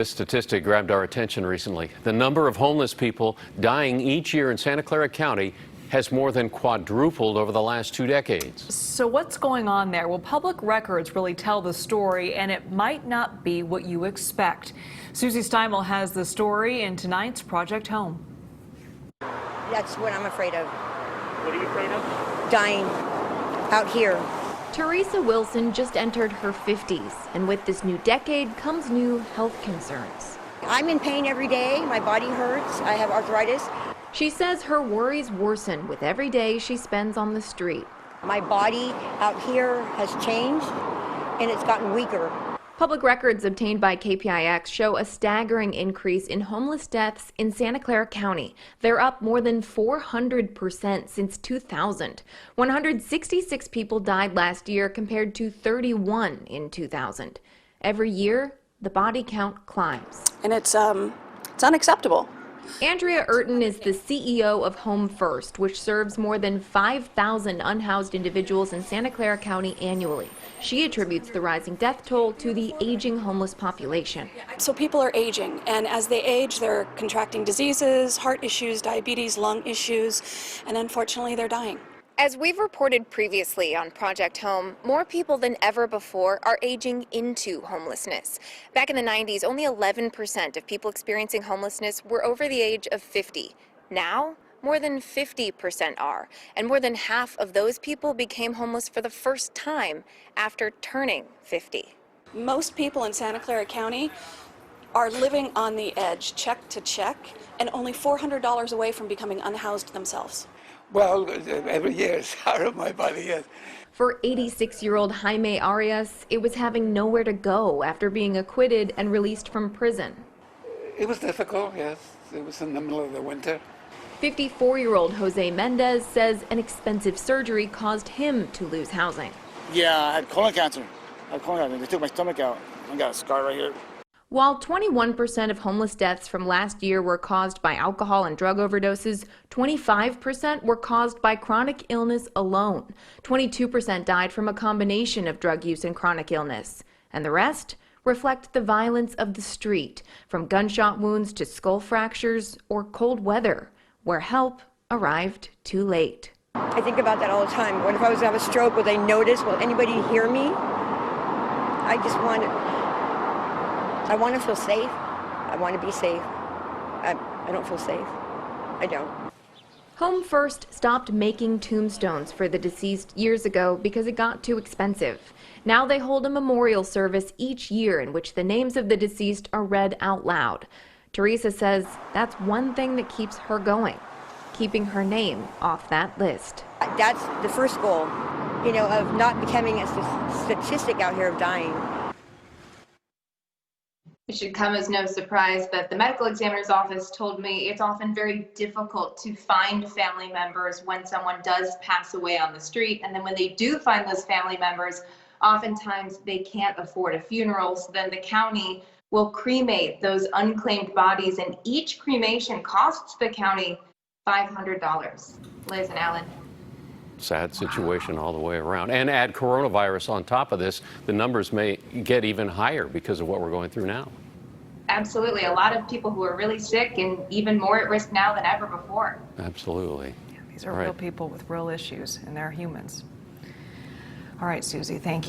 This statistic grabbed our attention recently. The number of homeless people dying each year in Santa Clara County has more than quadrupled over the last 2 decades. So what's going on there? Well, public records really tell the story, and it might not be what you expect. Susie Steimle has the story in tonight's Project Home. That's what I'm afraid of. What are you afraid of? Dying out here. Teresa Wilson just entered her 50s, and with this new decade comes new health concerns. I'm in pain every day. My body hurts. I have arthritis. She says her worries worsen with every day she spends on the street. My body out here has changed, and it's gotten weaker. Public records obtained by KPIX show a staggering increase in homeless deaths in Santa Clara County. They're up more than 400% since 2000. 166 people died last year compared to 31 in 2000. Every year, the body count climbs. And it's unacceptable. Andrea Urton is the CEO of Home First, which serves more than 5,000 unhoused individuals in Santa Clara County annually. She attributes the rising death toll to the aging homeless population. So people are aging, and as they age, they're contracting diseases, heart issues, diabetes, lung issues, and unfortunately, they're dying. As we've reported previously on Project Home, more people than ever before are aging into homelessness. Back in the 90s, only 11% of people experiencing homelessness were over the age of 50. Now, more than 50% are, and more than half of those people became homeless for the first time after turning 50. Most people in Santa Clara County are living on the edge, check to check, and only $400 away from becoming unhoused themselves. Well, every year it's out of my body, yes. For 86-year-old Jaime Arias, it was having nowhere to go after being acquitted and released from prison. It was difficult, yes. It was in the middle of the winter. 54-year-old Jose Mendez says an expensive surgery caused him to lose housing. Yeah, I had colon cancer. They took my stomach out. I got a scar right here. While 21% of homeless deaths from last year were caused by alcohol and drug overdoses, 25% were caused by chronic illness alone. 22% died from a combination of drug use and chronic illness. And the rest reflect the violence of the street, from gunshot wounds to skull fractures or cold weather, where help arrived too late. I think about that all the time. What if I was to have a stroke? Will they notice? Will anybody hear me? I want to feel safe. I want to be safe. I don't feel safe. I don't. Home First stopped making tombstones for the deceased years ago because it got too expensive. Now they hold a memorial service each year in which the names of the deceased are read out loud. Teresa says that's one thing that keeps her going, keeping her name off that list. That's the first goal, of not becoming a statistic out here of dying. It should come as no surprise that the medical examiner's office told me it's often very difficult to find family members when someone does pass away on the street. And then when they do find those family members, oftentimes they can't afford a funeral. So then the county will cremate those unclaimed bodies, and each cremation costs the county $500. Liz and Alan. Sad situation all the way around. And add coronavirus on top of this, the numbers may get even higher because of what we're going through now. Absolutely. A lot of people who are really sick and even more at risk now than ever before. Absolutely. Yeah, these are real people with real issues, and they're humans. All right, Susie, thank you.